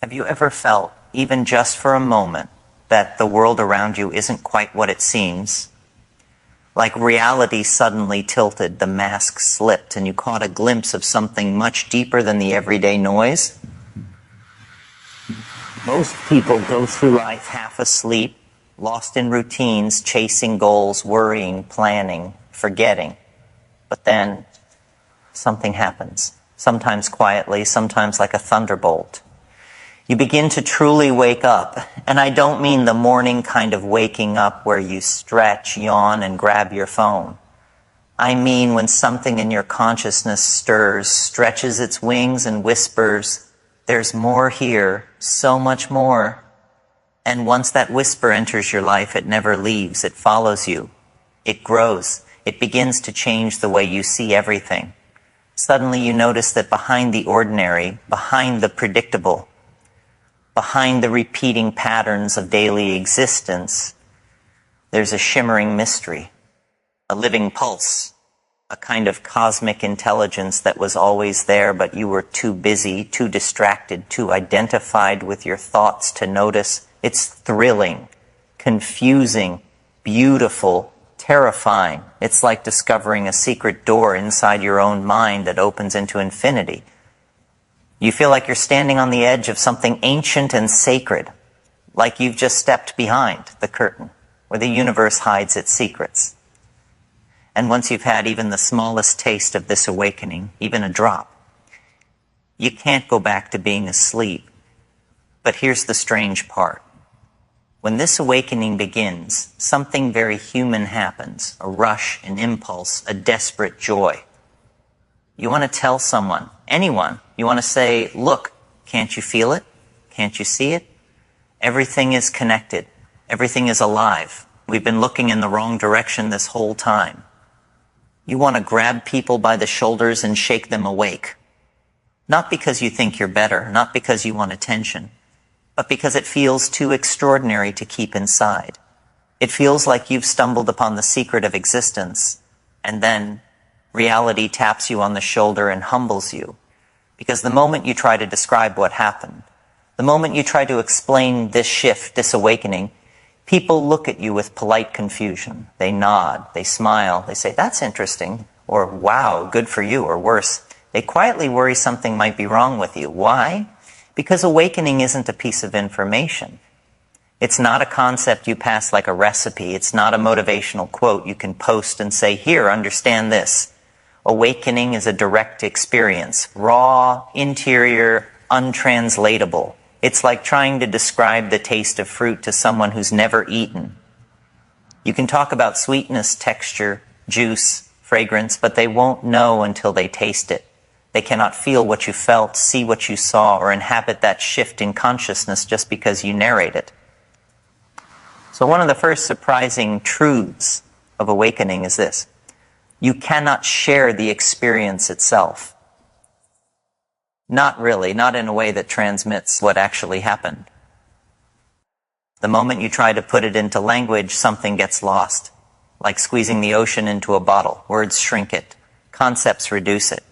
Have you ever felt, even just for a moment, that the world around you isn't quite what it seems? Like reality suddenly tilted, the mask slipped, and you caught a glimpse of something much deeper than the everyday noise? Most people go through life half asleep, lost in routines, chasing goals, worrying, planning, forgetting. But then something happens, sometimes quietly, sometimes like a thunderbolt. You begin to truly wake up, and I don't mean the morning kind of waking up where you stretch, yawn, and grab your phone. I mean when something in your consciousness stirs, stretches its wings, and whispers, "There's more here, so much more." And once that whisper enters your life, it never leaves. It follows you. It grows. It begins to change the way you see everything. Suddenly you notice that behind the ordinary, behind the predictable, behind the repeating patterns of daily existence, there's a shimmering mystery, a living pulse, a kind of cosmic intelligence that was always there, but you were too busy, too distracted, too identified with your thoughts to notice. It's thrilling, confusing, beautiful, terrifying. It's like discovering a secret door inside your own mind that opens into infinity. You feel like you're standing on the edge of something ancient and sacred, like you've just stepped behind the curtain where the universe hides its secrets. And once you've had even the smallest taste of this awakening, even a drop, you can't go back to being asleep. But here's the strange part. When this awakening begins, something very human happens, a rush, an impulse, a desperate joy. You want to tell someone, anyone, you want to say, "Look, can't you feel it? Can't you see it? Everything is connected. Everything is alive. We've been looking in the wrong direction this whole time." You want to grab people by the shoulders and shake them awake. Not because you think you're better, not because you want attention, but because it feels too extraordinary to keep inside. It feels like you've stumbled upon the secret of existence, and then reality taps you on the shoulder and humbles you. Because the moment you try to describe what happened, the moment you try to explain this shift, this awakening, people look at you with polite confusion. They nod, they smile, they say, "That's interesting," or "Wow, good for you," or worse, they quietly worry something might be wrong with you. Why? Because awakening isn't a piece of information. It's not a concept you pass like a recipe. It's not a motivational quote you can post and say, "Here, understand this." Awakening is a direct experience, raw, interior, untranslatable. It's like trying to describe the taste of fruit to someone who's never eaten. You can talk about sweetness, texture, juice, fragrance, but they won't know until they taste it. They cannot feel what you felt, see what you saw, or inhabit that shift in consciousness just because you narrate it. So one of the first surprising truths of awakening is this: you cannot share the experience itself. Not really, not in a way that transmits what actually happened. The moment you try to put it into language, something gets lost. Like squeezing the ocean into a bottle. Words shrink it. Concepts reduce it.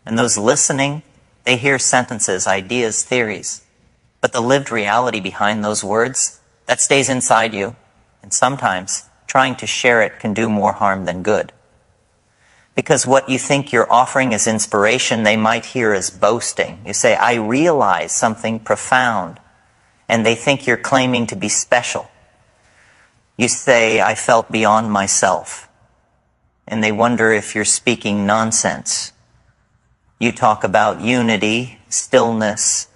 And those listening, they hear sentences, ideas, theories. But the lived reality behind those words, that stays inside you. And sometimes, trying to share it can do more harm than good. Because what you think you're offering as inspiration, they might hear as boasting. You say, "I realize something profound," and they think you're claiming to be special. You say, "I felt beyond myself," and they wonder if you're speaking nonsense. You talk about unity, stillness,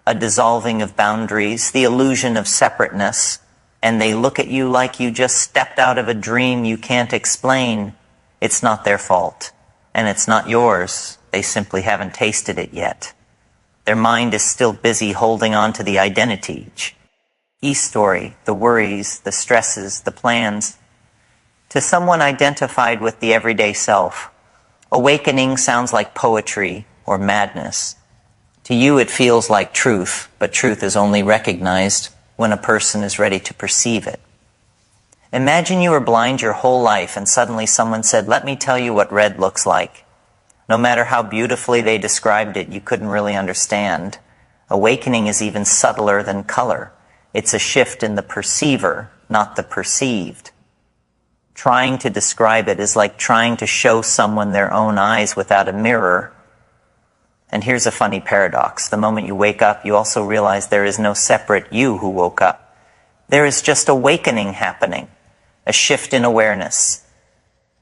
a dissolving of boundaries, the illusion of separateness, and they look at you like you just stepped out of a dream you can't explain. It's not their fault, and it's not yours. They simply haven't tasted it yet. Their mind is still busy holding on to the identity, story, the worries, the stresses, the plans. To someone identified with the everyday self, awakening sounds like poetry or madness. To you it feels like truth, but truth is only recognized when a person is ready to perceive it. Imagine you were blind your whole life and suddenly someone said, "Let me tell you what red looks like." No matter how beautifully they described it, you couldn't really understand. Awakening is even subtler than color. It's a shift in the perceiver, not the perceived. Trying to describe it is like trying to show someone their own eyes without a mirror. And here's a funny paradox. The moment you wake up, you also realize there is no separate you who woke up. There is just awakening happening, a shift in awareness,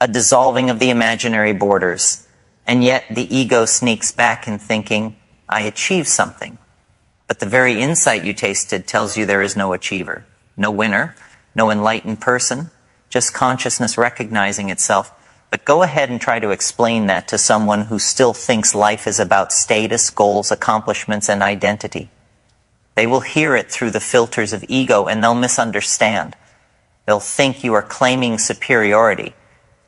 a dissolving of the imaginary borders. And yet the ego sneaks back in thinking, I achieved something. But the very insight you tasted tells you there is no achiever, no winner, no enlightened person, just consciousness recognizing itself. But go ahead and try to explain that to someone who still thinks life is about status, goals, accomplishments, and identity. They will hear it through the filters of ego and they'll misunderstand. They'll think you are claiming superiority,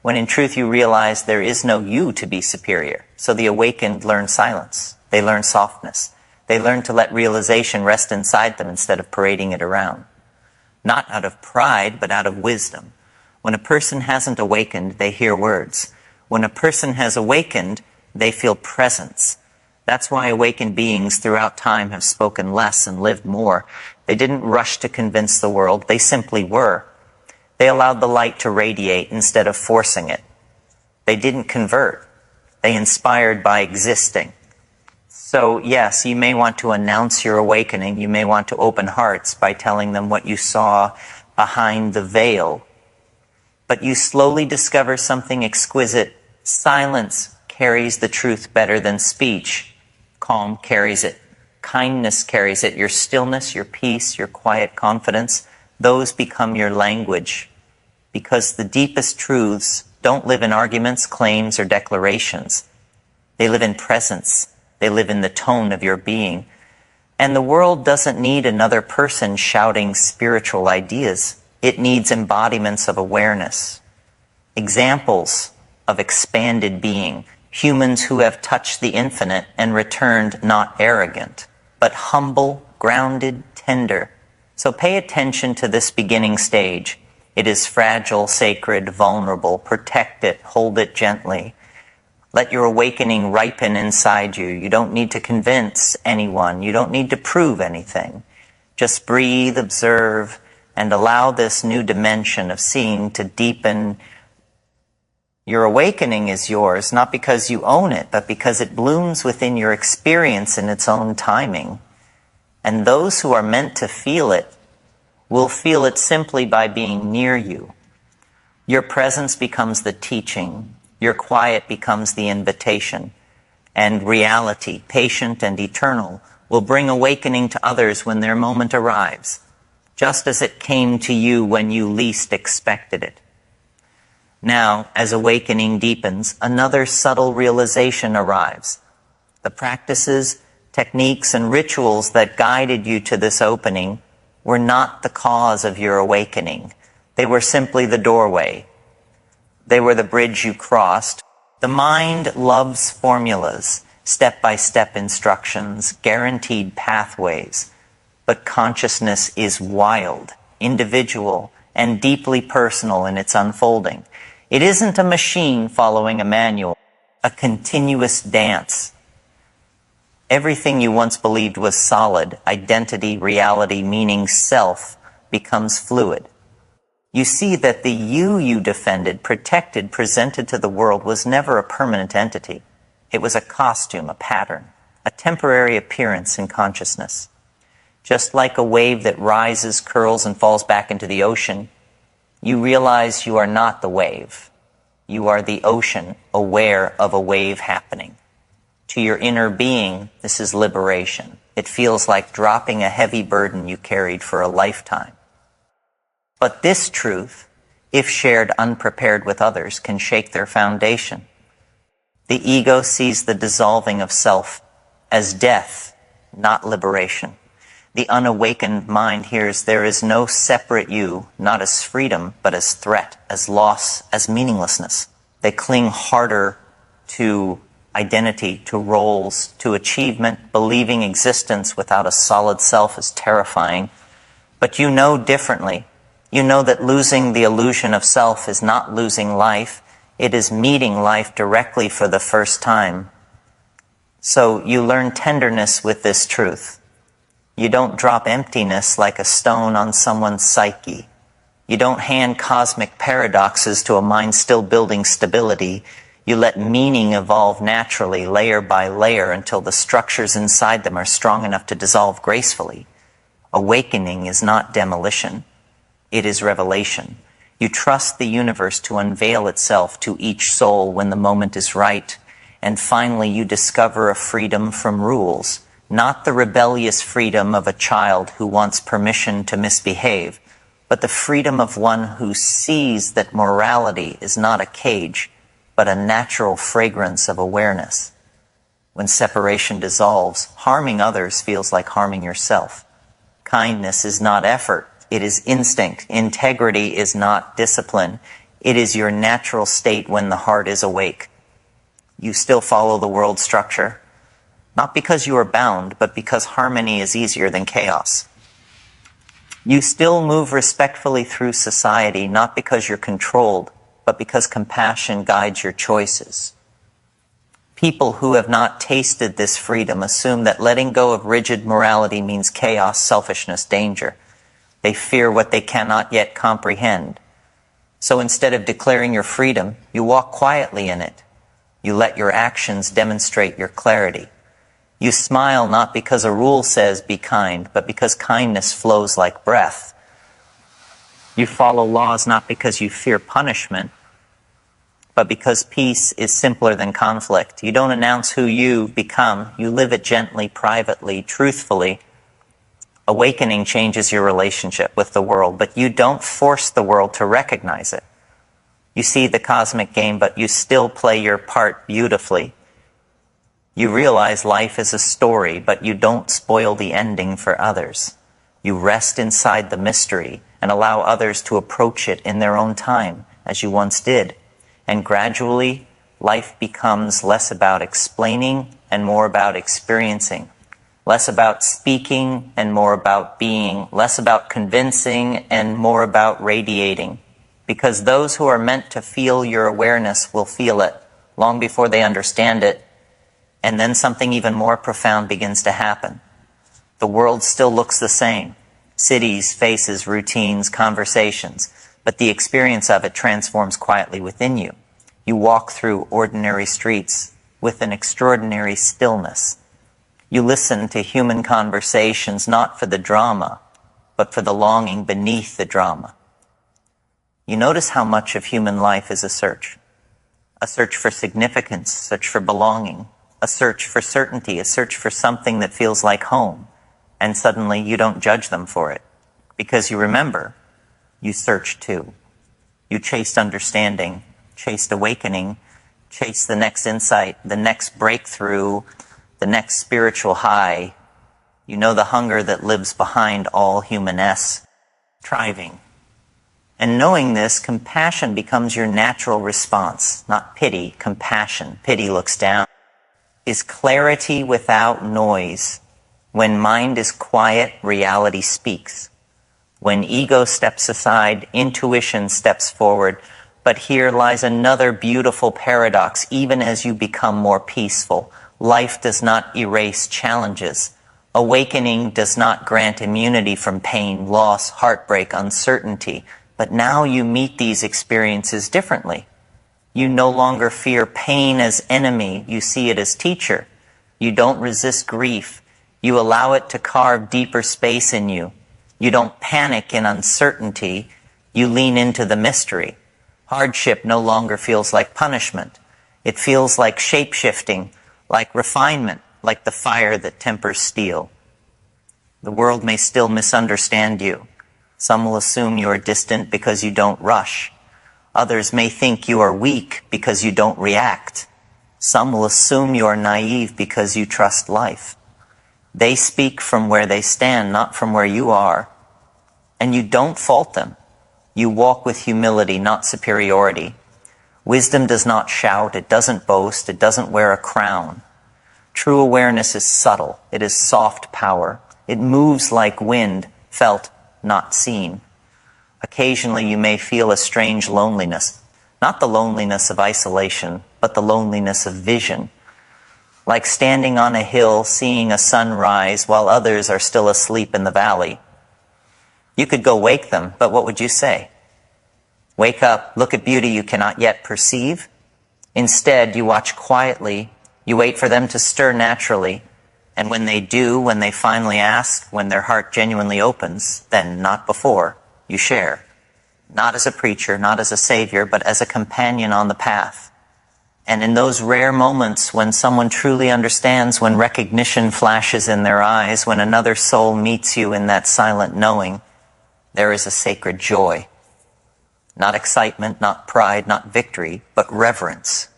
when in truth you realize there is no you to be superior. So the awakened learn silence. They learn softness. They learn to let realization rest inside them instead of parading it around. Not out of pride, but out of wisdom. When a person hasn't awakened, they hear words. When a person has awakened, they feel presence. That's why awakened beings throughout time have spoken less and lived more. They didn't rush to convince the world. They simply were. They allowed the light to radiate instead of forcing it. They didn't convert. They inspired by existing. So yes, you may want to announce your awakening. You may want to open hearts by telling them what you saw behind the veil. But you slowly discover something exquisite. Silence carries the truth better than speech. Calm carries it. Kindness carries it. Your stillness, your peace, your quiet confidence, those become your language. Because the deepest truths don't live in arguments, claims, or declarations. They live in presence. They live in the tone of your being. And the world doesn't need another person shouting spiritual ideas. It needs embodiments of awareness. Examples of expanded being. Humans who have touched the infinite and returned not arrogant, but humble, grounded, tender. So pay attention to this beginning stage. It is fragile, sacred, vulnerable. Protect it, hold it gently. Let your awakening ripen inside you. You don't need to convince anyone. You don't need to prove anything. Just breathe, observe, and allow this new dimension of seeing to deepen. Your awakening is yours, not because you own it, but because it blooms within your experience in its own timing. And those who are meant to feel it will feel it simply by being near you. Your presence becomes the teaching. Your quiet becomes the invitation. And reality, patient and eternal, will bring awakening to others when their moment arrives, just as it came to you when you least expected it. Now, as awakening deepens, another subtle realization arrives. The practices, techniques, and rituals that guided you to this opening were not the cause of your awakening. They were simply the doorway. They were the bridge you crossed. The mind loves formulas, step-by-step instructions, guaranteed pathways. But consciousness is wild, individual, and deeply personal in its unfolding. It isn't a machine following a manual, a continuous dance. Everything you once believed was solid, identity, reality, meaning, self, becomes fluid. You see that the you defended, protected, presented to the world was never a permanent entity. It was a costume, a pattern, a temporary appearance in consciousness. Just like a wave that rises, curls, and falls back into the ocean, you realize you are not the wave. You are the ocean, aware of a wave happening. To your inner being, this is liberation. It feels like dropping a heavy burden you carried for a lifetime. But this truth, if shared unprepared with others, can shake their foundation. The ego sees the dissolving of self as death, not liberation. The unawakened mind hears there is no separate you, not as freedom, but as threat, as loss, as meaninglessness. They cling harder to identity, to roles, to achievement. Believing existence without a solid self is terrifying. But you know differently. You know that losing the illusion of self is not losing life. It is meeting life directly for the first time. So you learn tenderness with this truth. You don't drop emptiness like a stone on someone's psyche. You don't hand cosmic paradoxes to a mind still building stability. You let meaning evolve naturally, layer by layer, until the structures inside them are strong enough to dissolve gracefully. Awakening is not demolition. It is revelation. You trust the universe to unveil itself to each soul when the moment is right. And finally, you discover a freedom from rules, not the rebellious freedom of a child who wants permission to misbehave, but the freedom of one who sees that morality is not a cage, but a natural fragrance of awareness. When separation dissolves, harming others feels like harming yourself. Kindness is not effort, it is instinct. Integrity is not discipline. It is your natural state when the heart is awake. You still follow the world structure, not because you are bound, but because harmony is easier than chaos. You still move respectfully through society, not because you're controlled, but because compassion guides your choices. People who have not tasted this freedom assume that letting go of rigid morality means chaos, selfishness, danger. They fear what they cannot yet comprehend. So instead of declaring your freedom, you walk quietly in it. You let your actions demonstrate your clarity. You smile not because a rule says be kind, but because kindness flows like breath. You follow laws not because you fear punishment, but because peace is simpler than conflict. You don't announce who you become. You live it gently, privately, truthfully. Awakening changes your relationship with the world, but you don't force the world to recognize it. You see the cosmic game, but you still play your part beautifully. You realize life is a story, but you don't spoil the ending for others. You rest inside the mystery and allow others to approach it in their own time, as you once did. And gradually, life becomes less about explaining and more about experiencing. Less about speaking and more about being. Less about convincing and more about radiating. Because those who are meant to feel your awareness will feel it long before they understand it. And then something even more profound begins to happen. The world still looks the same. Cities, faces, routines, conversations. But the experience of it transforms quietly within you. You walk through ordinary streets with an extraordinary stillness. You listen to human conversations not for the drama, but for the longing beneath the drama. You notice how much of human life is a search for significance, a search for belonging, a search for certainty, a search for something that feels like home, and suddenly you don't judge them for it, because you remember, you searched too. You chased understanding, chased awakening, chased the next insight, the next breakthrough, the next spiritual high. You know the hunger that lives behind all humanness, striving. And knowing this, compassion becomes your natural response, not pity, compassion. Pity looks down. Is clarity without noise. When mind is quiet, reality speaks. When ego steps aside, intuition steps forward. But here lies another beautiful paradox. Even as you become more peaceful, life does not erase challenges. Awakening does not grant immunity from pain, loss, heartbreak, uncertainty. But now you meet these experiences differently. You no longer fear pain as enemy. You see it as teacher. You don't resist grief. You allow it to carve deeper space in you. You don't panic in uncertainty. You lean into the mystery. Hardship no longer feels like punishment. It feels like shape-shifting, like refinement, like the fire that tempers steel. The world may still misunderstand you. Some will assume you are distant because you don't rush. Others may think you are weak because you don't react. Some will assume you are naive because you trust life. They speak from where they stand, not from where you are. And you don't fault them. You walk with humility, not superiority. Wisdom does not shout, it doesn't boast, it doesn't wear a crown. True awareness is subtle, it is soft power. It moves like wind, felt, not seen. Occasionally you may feel a strange loneliness, not the loneliness of isolation, but the loneliness of vision. like standing on a hill seeing a sunrise while others are still asleep in the valley. You could go wake them, but what would you say? Wake up, look at beauty you cannot yet perceive. Instead, you watch quietly, you wait for them to stir naturally, and when they do, when they finally ask, when their heart genuinely opens, then not before, you share. Not as a preacher, not as a savior, but as a companion on the path. And in those rare moments when someone truly understands, when recognition flashes in their eyes, when another soul meets you in that silent knowing, there is a sacred joy. Not excitement, not pride, not victory, but reverence.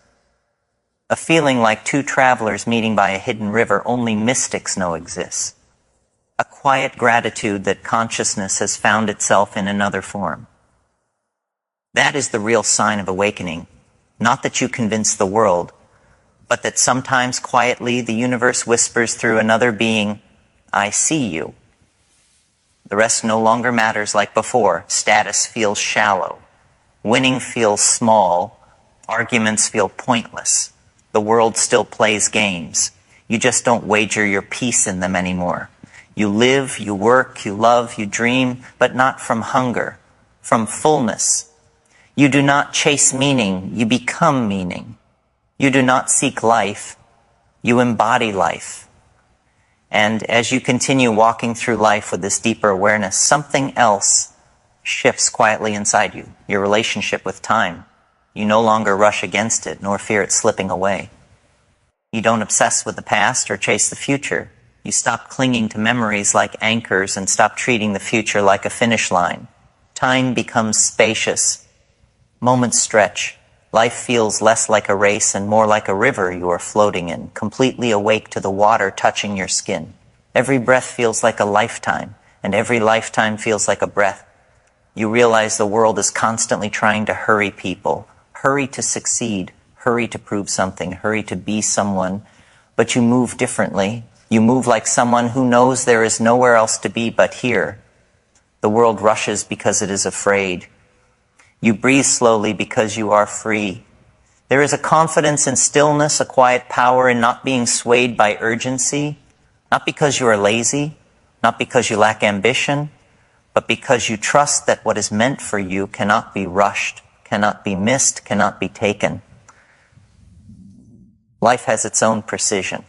A feeling like two travelers meeting by a hidden river only mystics know exists. A quiet gratitude that consciousness has found itself in another form. That is the real sign of awakening. Not that you convince the world, but that sometimes quietly the universe whispers through another being, I see you. The rest no longer matters like before. Status feels shallow. Winning feels small. Arguments feel pointless. The world still plays games. You just don't wager your peace in them anymore. You live, you work, you love, you dream, but not from hunger, from fullness. You do not chase meaning, you become meaning. You do not seek life, you embody life. And as you continue walking through life with this deeper awareness, something else shifts quietly inside you, your relationship with time. You no longer rush against it, nor fear it slipping away. You don't obsess with the past or chase the future. You stop clinging to memories like anchors and stop treating the future like a finish line. Time becomes spacious. Moments stretch. Life feels less like a race and more like a river you are floating in, completely awake to the water touching your skin. Every breath feels like a lifetime, and every lifetime feels like a breath. You realize the world is constantly trying to hurry people, hurry to succeed, hurry to prove something, hurry to be someone, but you move differently. You move like someone who knows there is nowhere else to be but here. The world rushes because it is afraid. You breathe slowly because you are free. There is a confidence in stillness, a quiet power in not being swayed by urgency, not because you are lazy, not because you lack ambition, but because you trust that what is meant for you cannot be rushed, cannot be missed, cannot be taken. Life has its own precision.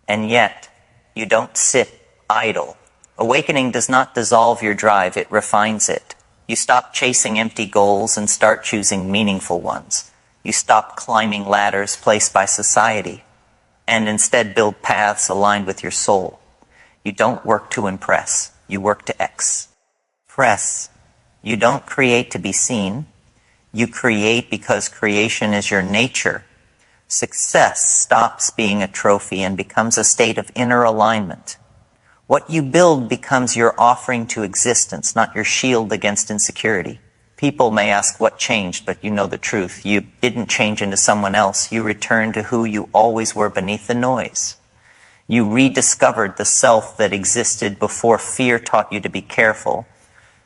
And yet, you don't sit idle. Awakening does not dissolve your drive, it refines it. You stop chasing empty goals and start choosing meaningful ones. You stop climbing ladders placed by society and instead build paths aligned with your soul. You don't work to impress. You work to express. You don't create to be seen. You create because creation is your nature. Success stops being a trophy and becomes a state of inner alignment. What you build becomes your offering to existence, not your shield against insecurity. People may ask what changed, but you know the truth. You didn't change into someone else. You returned to who you always were beneath the noise. You rediscovered the self that existed before fear taught you to be careful,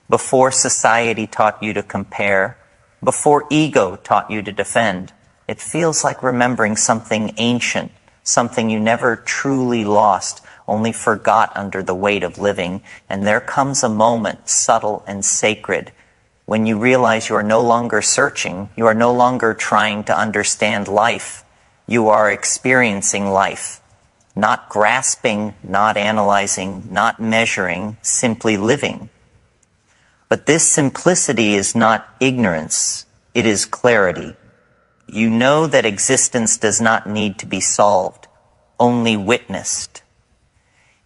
before society taught you to compare, before ego taught you to defend. It feels like remembering something ancient, something you never truly lost, only forgot under the weight of living. And there comes a moment, subtle and sacred, when you realize you are no longer searching, you are no longer trying to understand life. You are experiencing life, not grasping, not analyzing, not measuring, simply living. But this simplicity is not ignorance, it is clarity. You know that existence does not need to be solved, only witnessed.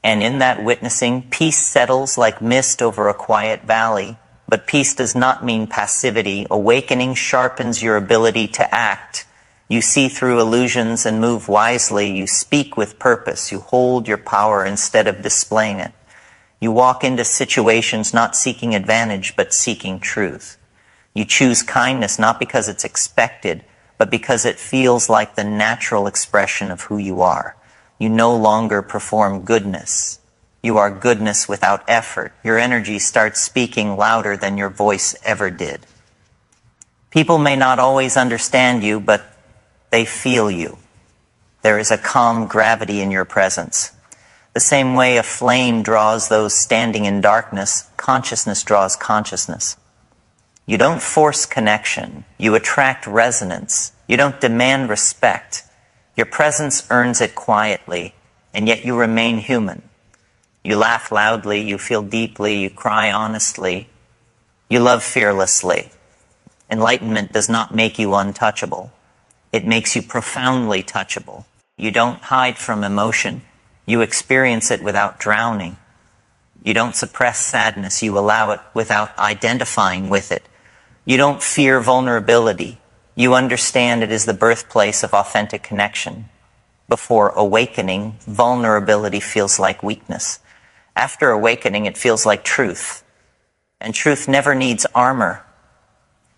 And in that witnessing, peace settles like mist over a quiet valley. But peace does not mean passivity. Awakening sharpens your ability to act. You see through illusions and move wisely. You speak with purpose. You hold your power instead of displaying it. You walk into situations not seeking advantage, but seeking truth. You choose kindness not because it's expected, but because it feels like the natural expression of who you are. You no longer perform goodness. You are goodness without effort. Your energy starts speaking louder than your voice ever did. People may not always understand you, but they feel you. There is a calm gravity in your presence. The same way a flame draws those standing in darkness, consciousness draws consciousness. You don't force connection. You attract resonance. You don't demand respect. Your presence earns it quietly, and yet you remain human. You laugh loudly, you feel deeply, you cry honestly, you love fearlessly. Enlightenment does not make you untouchable. It makes you profoundly touchable. You don't hide from emotion. You experience it without drowning. You don't suppress sadness. You allow it without identifying with it. You don't fear vulnerability. You understand it is the birthplace of authentic connection. Before awakening, vulnerability feels like weakness. After awakening, it feels like truth. And truth never needs armor.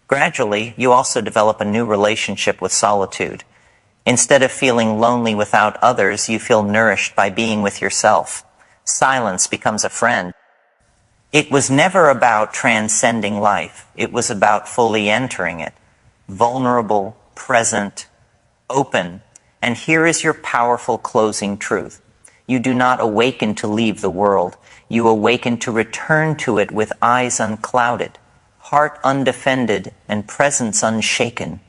Gradually, you also develop a new relationship with solitude. Instead of feeling lonely without others, you feel nourished by being with yourself. Silence becomes a friend. It was never about transcending life. It was about fully entering it. Vulnerable, present, open. And here is your powerful closing truth. You do not awaken to leave the world. You awaken to return to it with eyes unclouded, heart undefended, and presence unshaken.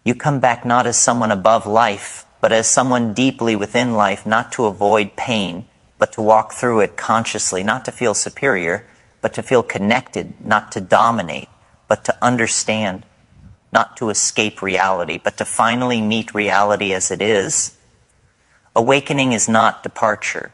You come back not as someone above life, but as someone deeply within life, not to avoid pain, but to walk through it consciously, not to feel superior, but to feel connected, not to dominate, but to understand, not to escape reality, but to finally meet reality as it is. Awakening is not departure.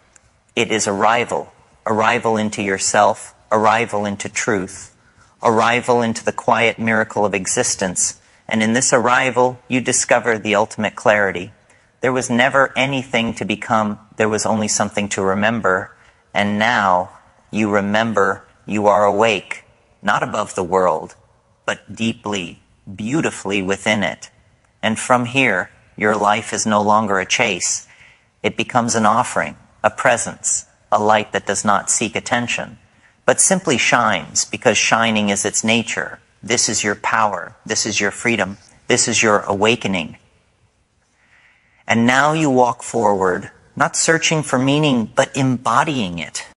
It is arrival. Arrival into yourself, arrival into truth, arrival into the quiet miracle of existence. And in this arrival, you discover the ultimate clarity. There was never anything to become, there was only something to remember. And now you remember you are awake, not above the world, but deeply, beautifully within it. And from here, your life is no longer a chase. It becomes an offering, a presence, a light that does not seek attention, but simply shines because shining is its nature. This is your power. This is your freedom. This is your awakening. And now you walk forward, not searching for meaning, but embodying it.